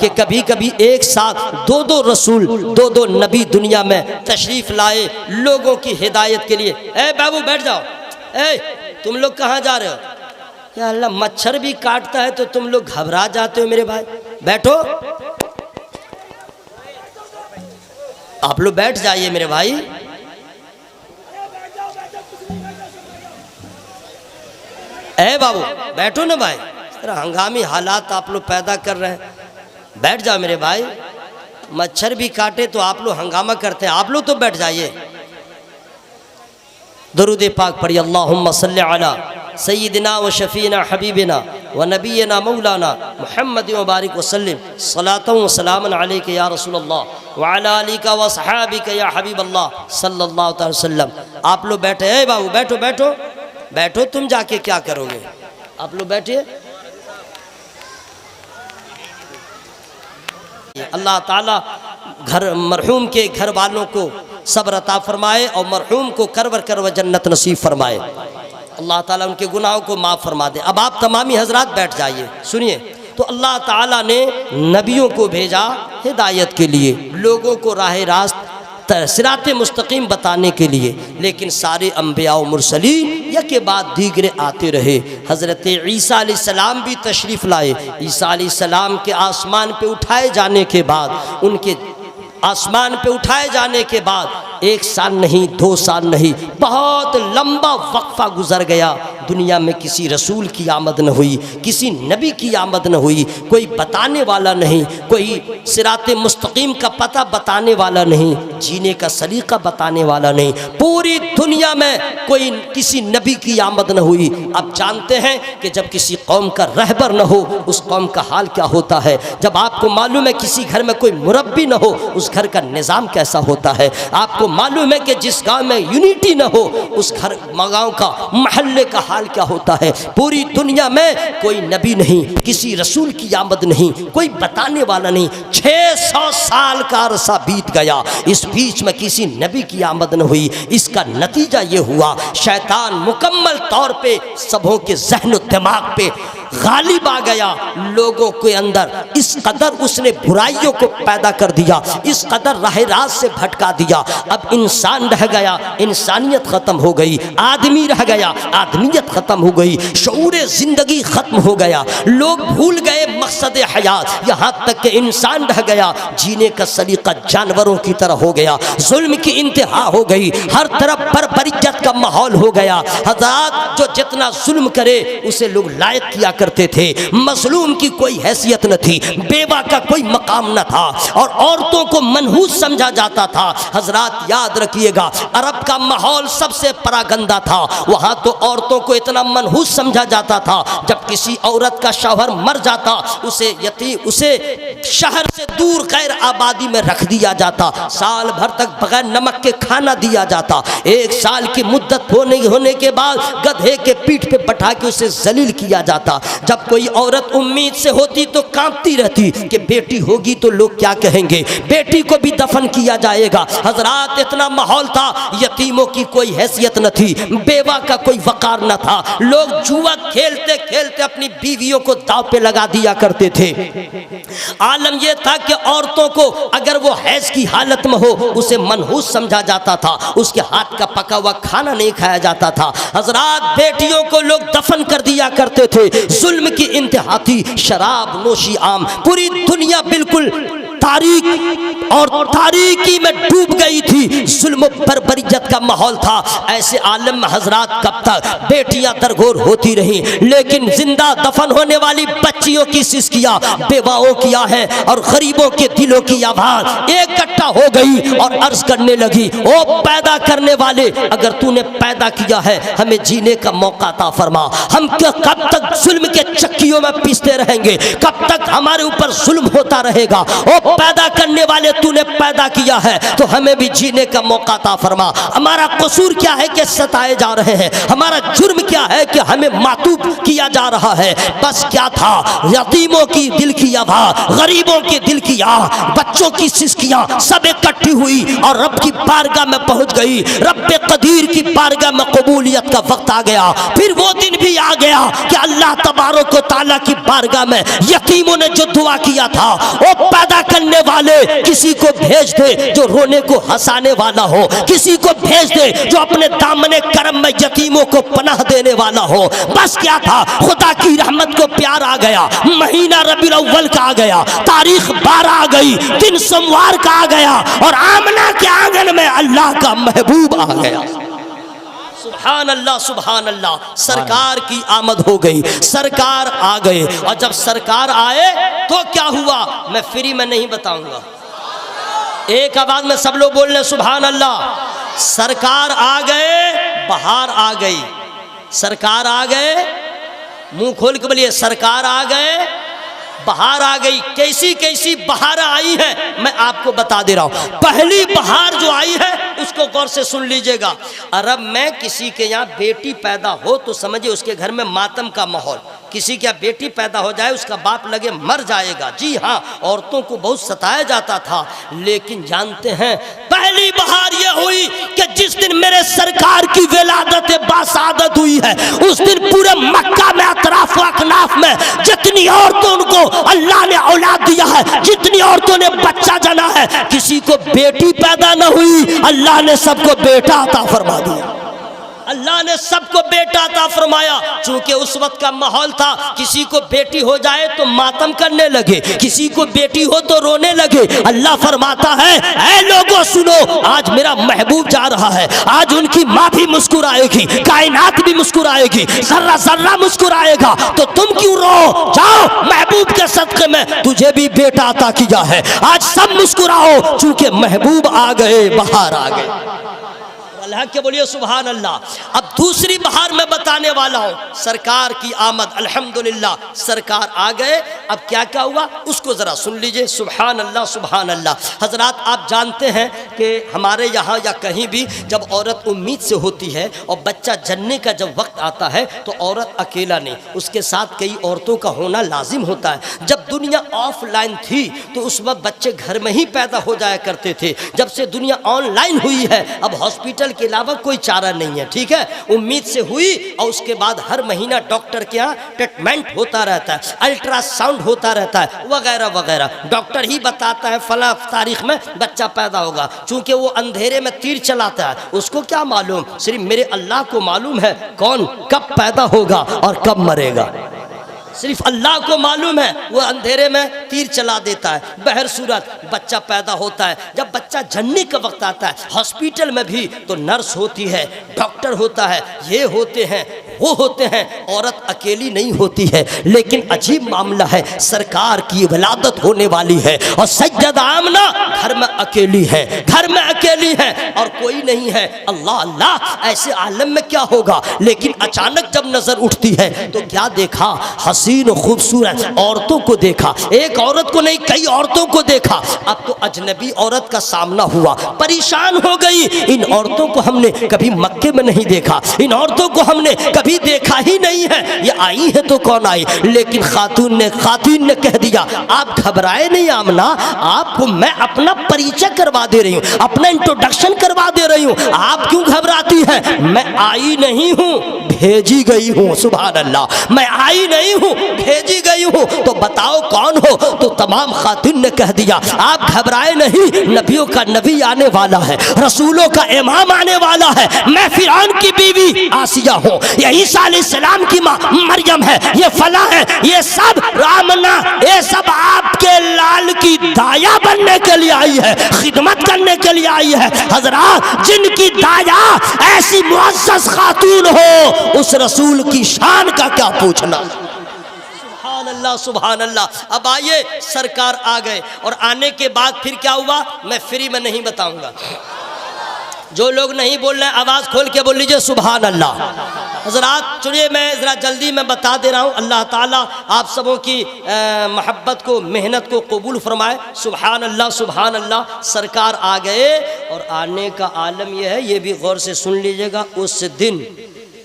کہ کبھی کبھی ایک ساتھ دو رسول دو نبی دنیا میں تشریف لائے لوگوں کی ہدایت کے لیے۔ اے بابو بیٹھ جاؤ، اے تم لوگ کہاں جا رہے ہو؟ یا اللہ مچھر بھی کاٹتا ہے تو تم لوگ گھبرا جاتے ہو میرے بھائی، بیٹھو، آپ لوگ بیٹھ جائیے میرے بھائی۔ اے بابو بیٹھو نا بھائی، ہنگامی حالات آپ لوگ پیدا کر رہے ہیں، بیٹھ جاؤ میرے بھائی، مچھر بھی کاٹے تو آپ لوگ ہنگامہ کرتے ہیں، آپ لوگ تو بیٹھ جائیے۔ درود پاک پڑھی، اللہم صلی علی سیدنا و شفینا حبیبنا و نبینا مولانا محمد مبارک وسلم، صلاۃ و سلام علیک یا رسول اللہ وعلی آلک و صحابک یا حبیب اللہ صلی اللہ علیہ وسلم۔ آپ لوگ بیٹھے، اے بابو بیٹھو بیٹھو بیٹھو، تم جا کے کیا کرو گے؟ آپ لوگ بیٹھے۔ اللہ تعالیٰ مرحوم کے گھر والوں کو صبر عطا فرمائے اور مرحوم کو کرور جنت نصیب فرمائے، اللہ تعالیٰ ان کے گناہوں کو معاف فرما دے۔ اب آپ تمامی حضرات بیٹھ جائیے، سنیے۔ تو اللہ تعالیٰ نے نبیوں کو بھیجا ہدایت کے لیے، لوگوں کو راہ راست صراط مستقیم بتانے کے لیے، لیکن سارے انبیاء و مرسلین یک بعد دیگرے آتے رہے۔ حضرت عیسیٰ علیہ السلام بھی تشریف لائے۔ عیسیٰ علیہ السلام کے آسمان پہ اٹھائے جانے کے بعد، ان کے آسمان پہ اٹھائے جانے کے بعد 1 سال نہیں 2 سال نہیں، بہت لمبا وقفہ گزر گیا، دنیا میں کسی رسول کی آمد نہ ہوئی، کسی نبی کی آمد نہ ہوئی، کوئی بتانے والا نہیں، کوئی صراط مستقیم کا پتہ بتانے والا نہیں، جینے کا سلیقہ بتانے والا نہیں، پوری دنیا میں کوئی کسی نبی کی آمد نہ ہوئی۔ اب جانتے ہیں کہ جب کسی قوم کا رہبر نہ ہو اس قوم کا حال کیا ہوتا ہے، جب آپ کو معلوم ہے کسی گھر میں کوئی مربی نہ ہو اس گھر کا نظام کیسا ہوتا ہے، آپ کو معلوم ہے کہ جس گاؤں میں یونٹی نہ ہو اس گاؤں کا محلے کا حال کیا ہوتا ہے۔ پوری دنیا میں کوئی نبی نہیں، کسی رسول کی آمد نہیں، کوئی بتانے والا نہیں، 600 سال کا عرصہ بیت گیا، اس بیچ میں کسی نبی کی آمد نہ ہوئی۔ اس کا نتیجہ یہ ہوا شیطان مکمل طور پہ سبوں کے ذہن و دماغ پہ غالب آ گیا، لوگوں کے اندر اس قدر اس نے برائیوں کو پیدا کر دیا، اس قدر راہ راست سے بھٹکا دیا۔ اب انسان رہ گیا، انسانیت ختم ہو گئی، آدمی رہ گیا، آدمیت ختم ہو گئی، شعور زندگی ختم ہو گیا، لوگ بھول گئے مقصد حیات، یہاں تک کہ انسان رہ گیا جینے کا سلیقہ جانوروں کی طرح ہو گیا، ظلم کی انتہا ہو گئی، ہر طرف بربریت کا ماحول ہو گیا۔ حضرات جو جتنا ظلم کرے اسے لوگ لائق کیا کرتے تھے، مظلوم کی کوئی حیثیت نہ تھی، بیوہ کا کوئی مقام نہ تھا، اور عورتوں کو منحوس سمجھا جاتا تھا۔ حضرات یاد رکھیے گا عرب کا ماحول سب سے پراگندہ تھا، وہاں تو عورتوں کو اتنا منحوس سمجھا جاتا تھا، جب کسی عورت کا شوہر مر جاتا اسے شہر سے دور غیر آبادی میں رکھ دیا جاتا، سال بھر تک بغیر نمک کے کھانا دیا جاتا، 1 سال کی مدت ہونے کے بعد گدھے کے پیٹھ پہ بٹھا کے اسے ذلیل کیا جاتا۔ جب کوئی عورت امید سے ہوتی تو کانپتی رہتی کہ بیٹی ہوگی تو لوگ کیا کہیں گے، بیٹی کو بھی دفن کیا جائے گا۔ حضرات اتنا ماحول تھا، یتیموں کی کوئی حیثیت نہ تھی، بیوہ کا کوئی وقار نہ تھا، لوگ جوا کھیلتے کھیلتے اپنی بیویوں کو داؤ پہ لگا دیا کرتے تھے۔ عالم یہ تھا کہ عورتوں کو اگر وہ حیض کی حالت میں ہو اسے منحوس سمجھا جاتا تھا، اس کے ہاتھ کا پکا ہوا کھانا نہیں کھایا جاتا تھا۔ حضرات بیٹیوں کو لوگ دفن کر دیا کرتے تھے، ظلم کی انتہا تھی، شراب نوشی عام، پوری دنیا بالکل تاریک اور تاریکی میں ڈوب گئی تھی، ظلم و بربریت کا ماحول تھا۔ ایسے عالم میں حضرات کب تک بیٹیاں درگور ہوتی رہیں، لیکن زندہ دفن ہونے والی بچیوں کی سسکیاں بیواؤں کی آہیں اور غریبوں کے دلوں کی آواز اکٹھا ہو گئی اور عرض کرنے لگی، او پیدا کرنے والے، اگر تو نے پیدا کیا ہے ہمیں جینے کا موقع عطا فرما، ہم کب تک ظلم کے چکیوں میں پیستے رہیں گے، کب تک ہمارے اوپر ظلم ہوتا رہے گا، او پیدا کرنے والے تو نے پیدا کیا ہے تو ہمیں بھی جینے کا موقع عطا فرما. ہمارا قصور کیا ہے کہ ستائے جا رہے ہیں؟ ہمارا جرم کیا ہے کہ ہمیں معتوب کیا جا رہا ہے؟ بس کیا تھا؟ یتیموں کی دل کی آواز، غریبوں کے دل کی آہ، بچوں کی سسکیاں سب اکٹھی ہوئی اور رب کی بارگاہ میں پہنچ گئی. رب قدیر کی بارگاہ میں قبولیت کا وقت آ گیا. پھر وہ دن بھی آ گیا کہ اللہ تبارک و تعالیٰ کی بارگاہ میں یتیموں نے جو دعا کیا تھا، وہ پیدا کرنے والے کسی کو بھیج دے جو رونے کو ہنسانے والا ہو، کسی کو بھیج دے جو اپنے دامن کرم میں یتیموں کو پناہ دینے والا ہو. بس کیا تھا؟ خدا کی رحمت کو پیار آ گیا، مہینہ ربیع الاول کا آ گیا، تاریخ 12 آ گئی، دن سوموار کا آ گیا اور آمنہ کے آنگن میں اللہ کا محبوب آ گیا. سبحان اللہ سبحان اللہ. سرکار کی آمد ہو گئی، سرکار آ گئے. اور جب سرکار آئے تو کیا ہوا میں فری میں نہیں بتاؤں گا. ایک آواز میں سب لوگ بول لیں سبحان اللہ. سرکار آ گئے، بہار آ گئی. سرکار آ گئے، منہ کھول کے بولیے سرکار آ گئے، بہار آ گئی. کیسی کیسی بہار آئی ہے میں آپ کو بتا دے رہا ہوں. پہلی بہار جو آئی ہے اس کو غور سے سن لیجئے گا. عرب میں کسی کے یہاں بیٹی پیدا ہو تو سمجھے اس کے گھر میں ماتم کا ماحول. کسی کے بیٹی پیدا ہو جائے اس کا باپ لگے مر جائے گا. جی ہاں، عورتوں کو بہت ستایا جاتا تھا. لیکن جانتے ہیں پہلی بہار یہ ہوئی کہ جس دن میرے سرکار کی ولادت باسعادت ہوئی ہے اس دن پورے مکہ میں اطراف و اکناف میں جتنی عورتوں کو اللہ نے اولاد دیا ہے، جتنی عورتوں نے بچہ جنا ہے، کسی کو بیٹی پیدا نہ ہوئی، اللہ نے سب کو بیٹا عطا فرما دیا. اللہ نے سب کو بیٹا عطا فرمایا. چونکہ اس وقت کا ماحول تھا کسی کو بیٹی ہو جائے تو ماتم کرنے لگے، کسی کو بیٹی ہو تو رونے لگے. اللہ فرماتا ہے اے لوگوں سنو، آج میرا محبوب جا رہا ہے، آج ان کی ماں بھی مسکرائے گی، کائنات بھی مسکرائے گی، ذرہ ذرہ مسکرائے گا. تو تم کیوں رو؟ جاؤ، محبوب کے صدقے میں تجھے بھی بیٹا عطا کیا ہے. آج سب مسکراؤ چونکہ محبوب آ گئے، بہار آ گئے. اللہ کے بولیے سبحان اللہ. اب دوسری بہار میں بتانے والا ہوں. سرکار کی آمد، الحمدللہ سرکار آ گئے. اب کیا کیا ہوا اس کو ذرا سن لیجئے. سبحان اللہ سبحان اللہ. حضرات آپ جانتے ہیں کہ ہمارے یہاں یا کہیں بھی جب عورت امید سے ہوتی ہے اور بچہ جننے کا جب وقت آتا ہے تو عورت اکیلا نہیں، اس کے ساتھ کئی عورتوں کا ہونا لازم ہوتا ہے. جب دنیا آف لائن تھی تو اس وقت بچے گھر میں ہی پیدا ہو جایا کرتے تھے. جب سے دنیا آن لائن ہوئی ہے اب ہاسپٹل کے علاوہ کوئی چارہ نہیں ہے. ٹھیک ہے، امید سے ہوئی اور اس کے بعد ہر مہینہ ڈاکٹر کے ہاں ٹریٹمنٹ ہوتا رہتا ہے، الٹرا ساؤنڈ ہوتا رہتا ہے وغیرہ وغیرہ. ڈاکٹر ہی بتاتا ہے فلاں تاریخ میں بچہ پیدا ہوگا. چونکہ وہ اندھیرے میں تیر چلاتا ہے، اس کو کیا معلوم؟ صرف میرے اللہ کو معلوم ہے کون کب پیدا ہوگا اور کب مرے گا. صرف اللہ کو معلوم ہے، وہ اندھیرے میں تیر چلا دیتا ہے. بہر صورت بچہ پیدا ہوتا ہے. جب بچہ جننے کا وقت آتا ہے ہاسپیٹل میں بھی تو نرس ہوتی ہے، ڈاکٹر ہوتا ہے، یہ ہوتے ہیں وہ ہوتے ہیں. عورت اکیلی نہیں ہوتی ہے. لیکن عجیب معاملہ ہے، سرکار کی ولادت ہونے والی ہے اور سیدہ آمنہ گھر میں اکیلی ہے، گھر میں اکیلی ہے اور کوئی نہیں ہے. اللہ اللہ، ایسے عالم میں کیا ہوگا؟ لیکن اچانک جب نظر اٹھتی ہے تو کیا دیکھا؟ حسین و خوبصورت عورتوں کو دیکھا. ایک عورت کو نہیں کئی عورتوں کو دیکھا. اب تو اجنبی عورت کا سامنا ہوا، پریشان ہو گئی. ان عورتوں کو ہم نے کبھی مکے میں نہیں دیکھا، ان عورتوں کو ہم نے کبھی دیکھا ہی نہیں ہے. یہ آئی ہے تو کون آئی؟ لیکن خاتون نے کہہ دیا آپ گھبرائے نہیں آمنہ، آپ کو میں اپنا پریچہ کروا دے رہی ہوں، اپنا انٹروڈکشن کروا دے رہی ہوں. آپ کیوں گھبراتی ہیں؟ میں آئی نہیں ہوں، بھیجی گئی ہوں. سبحان اللہ. میں آئی نہیں ہوں، بھیجی گئی ہوں. تو بتاؤ کون ہو؟ تو تمام خاتون نے کہہ دیا آپ گھبرائے نہیں، نبیوں کا نبی آنے والا ہے، رسولوں کا امام آنے والا ہے. میں فرعون کی بیوی آسیہ ہوں، یہ عیسیٰ علیہ السلام کی ماں مریم ہے، یہ فلاں ہے، یہ سب رامنا، یہ سب آپ کے لال کی دایا بننے کے لیے آئی ہے، خدمت کرنے کے لیے آئی ہے. حضرات جن کی دایا ایسی معزز خاتون ہو اس رسول کی شان کا کیا پوچھنا. سبحان اللہ سبحان اللہ. اب آئیے سرکار آ گئے اور آنے کے بعد پھر کیا ہوا میں فری میں نہیں بتاؤں گا. جو لوگ نہیں بول رہے ہیں آواز کھول کے بول لیجئے سبحان اللہ. حضرات چلیے میں ذرا جلدی میں بتا دے رہا ہوں، اللہ تعالیٰ آپ سبوں کی محبت کو، محنت کو قبول فرمائے۔ سبحان اللہ سبحان اللہ، سرکار آ گئے، اور آنے کا عالم یہ ہے، یہ بھی غور سے سن لیجئے گا، اس دن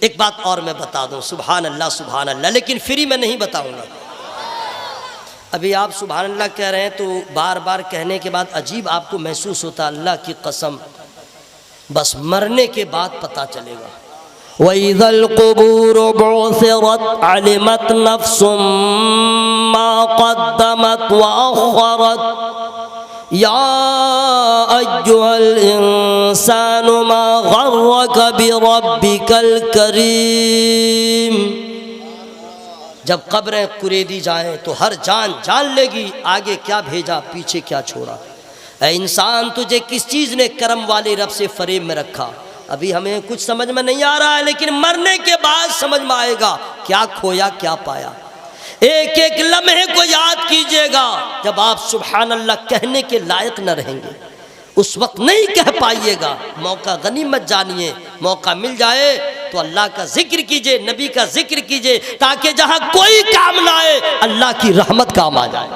ایک بات اور میں بتا دوں، سبحان اللہ، لیکن فری میں نہیں بتاؤں گا۔ ابھی آپ سبحان اللہ کہہ رہے ہیں تو بار بار کہنے کے بعد عجیب آپ کو محسوس ہوتا، اللہ کی قسم بس مرنے کے بعد پتہ چلے گا۔ وَإِذَا الْقُبُورُ بُعْثِرَتْ عَلِمَتْ نَفْسٌ مَّا قَدَّمَتْ وَأَخَّرَتْ يَا أَيُّهَا الْإِنسَانُ مَا غَرَّكَ بِرَبِّكَ الْكَرِيمِ۔ جب قبریں کریدی جائیں تو ہر جان جان لے گی آگے کیا بھیجا پیچھے کیا چھوڑا۔ اے انسان تجھے کس چیز نے کرم والے رب سے فریب میں رکھا؟ ابھی ہمیں کچھ سمجھ میں نہیں آ رہا ہے، لیکن مرنے کے بعد سمجھ میں آئے گا کیا کھویا کیا پایا۔ ایک ایک لمحے کو یاد کیجئے گا، جب آپ سبحان اللہ کہنے کے لائق نہ رہیں گے اس وقت نہیں کہہ پائیے گا۔ موقع غنیمت جانیے، موقع مل جائے تو اللہ کا ذکر کیجئے، نبی کا ذکر کیجئے، تاکہ جہاں کوئی کام نہ آئے اللہ کی رحمت کام آ جائے۔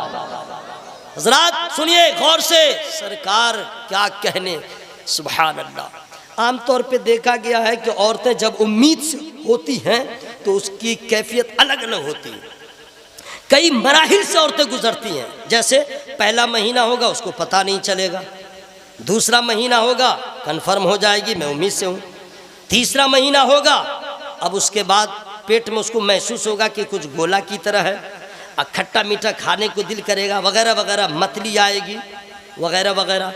حضرات سنیے غور سے، سرکار کیا کہنے، سبحان اللہ۔ عام طور پہ دیکھا گیا ہے کہ عورتیں جب امید سے ہوتی ہیں تو اس کی کیفیت الگ الگ ہوتی ہے۔ کئی مراحل سے عورتیں گزرتی ہیں، جیسے پہلا مہینہ ہوگا اس کو پتہ نہیں چلے گا، دوسرا مہینہ ہوگا کنفرم ہو جائے گی میں امید سے ہوں، تیسرا مہینہ ہوگا اب اس کے بعد پیٹ میں اس کو محسوس ہوگا کہ کچھ گولا کی طرح ہے، کھٹا میٹھا کھانے کو دل کرے گا وغیرہ وغیرہ، متلی آئے گی وغیرہ وغیرہ۔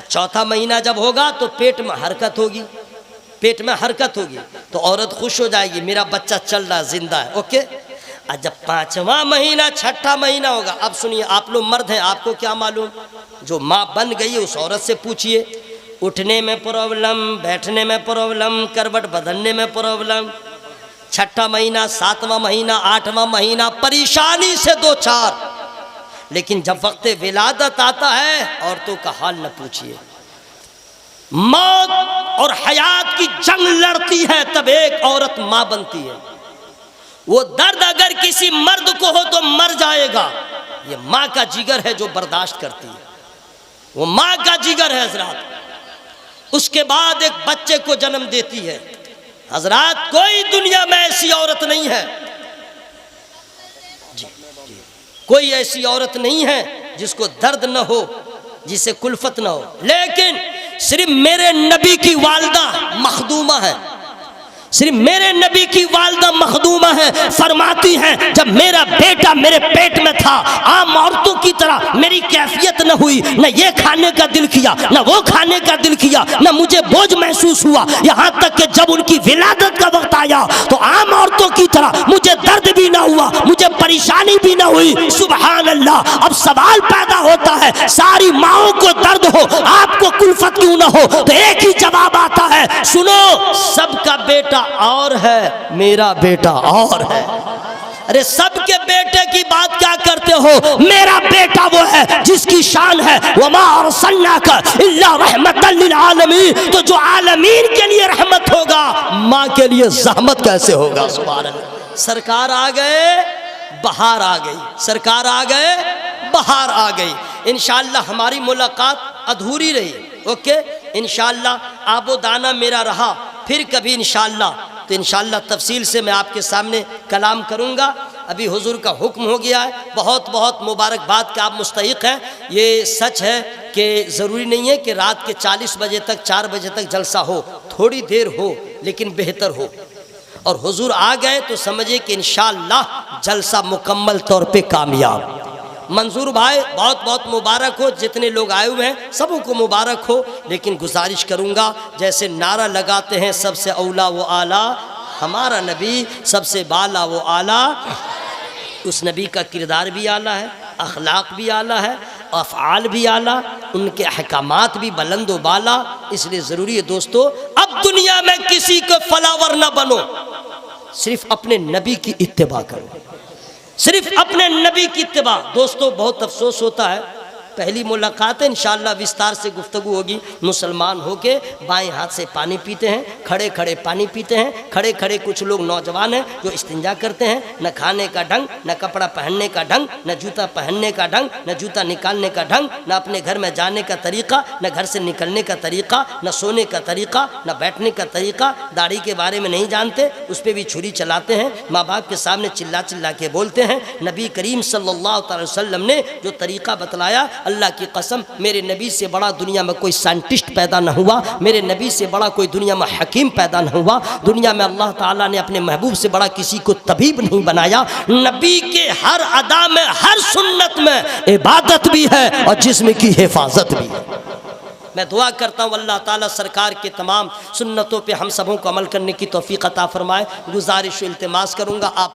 چوتھا مہینہ جب ہوگا تو پیٹ میں حرکت ہوگی، پیٹ میں حرکت ہوگی تو عورت خوش ہو جائے گی میرا بچہ چل رہا زندہ ہے، اوکے۔ جب پانچواں مہینہ چھٹا مہینہ ہوگا، اب سنیے آپ لوگ مرد ہیں آپ کو کیا معلوم، جو ماں بن گئی اس عورت سے پوچھئے، اٹھنے میں پرابلم، بیٹھنے میں پرابلم، کروٹ بدلنے میں پرابلم، چھٹا مہینہ، ساتواں مہینہ، آٹھواں مہینہ پریشانی سے دو چار، لیکن جب وقت ولادت آتا ہے عورتوں کا حال نہ پوچھئے، موت اور حیات کی جنگ لڑتی ہے تب ایک عورت ماں بنتی ہے۔ وہ درد اگر کسی مرد کو ہو تو مر جائے گا، یہ ماں کا جگر ہے جو برداشت کرتی ہے، وہ ماں کا جگر ہے حضرات۔ اس کے بعد ایک بچے کو جنم دیتی ہے۔ حضرات کوئی دنیا میں ایسی عورت نہیں ہے، کوئی ایسی عورت نہیں ہے جس کو درد نہ ہو، جسے کلفت نہ ہو، لیکن صرف میرے نبی کی والدہ مخدومہ ہے، صرف میرے نبی کی والدہ مخدومہ ہے، فرماتی ہیں جب میرا بیٹا میرے پیٹ میں تھا عام عورتوں کی طرح میری کیفیت نہ ہوئی، نہ یہ کھانے کا دل کیا نہ وہ کھانے کا دل کیا، نہ مجھے بوجھ محسوس ہوا، یہاں تک کہ جب ان کی ولادت کا وقت آیا تو عام عورتوں کی طرح مجھے درد بھی نہ ہوا، مجھے پریشانی بھی نہ ہوئی۔ سبحان اللہ۔ اب سوال پیدا ہوتا ہے ساری ماؤں کو درد ہو آپ کو کلفت کیوں نہ ہو؟ تو ایک ہی جواب آتا ہے، سنو سب کا بیٹا اور ہے میرا بیٹا اور ہے۔ ارے سب کے بیٹے کی بات کیا کرتے ہو؟ میرا بیٹا وہ ہے جس کی شان ہے وَمَا أَرْسَلْنَاكَ إِلَّا رَحْمَةً لِلْعَالَمِينَ، تو جو عالمین کے لیے رحمت ہوگا ماں کے لیے زحمت کیسے ہوگا؟ سبحان اللہ۔ سرکار آ گئے بہار آ گئی، سرکار آ گئے بہار آ گئی۔ انشاءاللہ ہماری ملاقات ادھوری رہی، اوکے، انشاءاللہ آب و دانہ میرا رہا، پھر کبھی انشاءاللہ تو انشاءاللہ تفصیل سے میں آپ کے سامنے کلام کروں گا۔ ابھی حضور کا حکم ہو گیا ہے، بہت بہت مبارکباد کہ آپ مستحق ہیں۔ یہ سچ ہے کہ ضروری نہیں ہے کہ رات کے 40 بجے تک 4 بجے تک جلسہ ہو، تھوڑی دیر ہو لیکن بہتر ہو، اور حضور آ گئے تو سمجھے کہ انشاءاللہ جلسہ مکمل طور پہ کامیاب۔ منظور بھائی بہت بہت مبارک ہو، جتنے لوگ آئے ہوئے ہیں سبوں کو مبارک ہو، لیکن گزارش کروں گا جیسے نعرہ لگاتے ہیں سب سے اولا و اعلیٰ ہمارا نبی، سب سے بالا و اعلیٰ، اس نبی کا کردار بھی اعلیٰ ہے، اخلاق بھی اعلیٰ ہے، افعال بھی اعلیٰ، ان کے احکامات بھی بلند و بالا۔ اس لیے ضروری ہے دوستو اب دنیا میں کسی کو فلاور نہ بنو، صرف اپنے نبی کی اتباع کرو، صرف اپنے نبی کی اتباع۔ دوستو بہت افسوس ہوتا ہے، پہلی ملاقات ہے، انشاءاللہ وستار سے گفتگو ہوگی۔ مسلمان ہو کے بائیں ہاتھ سے پانی پیتے ہیں، کھڑے کھڑے پانی پیتے ہیں، کھڑے کھڑے کچھ لوگ نوجوان ہیں جو استنجا کرتے ہیں، نہ کھانے کا ڈھنگ، نہ کپڑا پہننے کا ڈھنگ، نہ جوتا پہننے کا ڈھنگ، نہ جوتا نکالنے کا ڈھنگ، نہ اپنے گھر میں جانے کا طریقہ، نہ گھر سے نکلنے کا طریقہ، نہ سونے کا طریقہ، نہ بیٹھنے کا طریقہ، داڑھی کے بارے میں نہیں جانتے، اس پہ بھی چھری چلاتے ہیں، ماں باپ کے سامنے چلا چلا کے بولتے ہیں۔ نبی کریم صلی اللہ تعالی وسلم نے جو طریقہ بتلایا، اللہ کی قسم میرے نبی سے بڑا دنیا میں کوئی سائنٹسٹ پیدا نہ ہوا، میرے نبی سے بڑا کوئی دنیا میں حکیم پیدا نہ ہوا، دنیا میں اللہ تعالیٰ نے اپنے محبوب سے بڑا کسی کو طبیب نہیں بنایا۔ نبی کے ہر ادا میں، ہر سنت میں عبادت بھی ہے اور جسم کی حفاظت بھی ہے۔ میں دعا کرتا ہوں اللہ تعالیٰ سرکار کے تمام سنتوں پہ ہم سبوں کو عمل کرنے کی توفیق عطا فرمائے۔ گزارش و التماس کروں گا آپ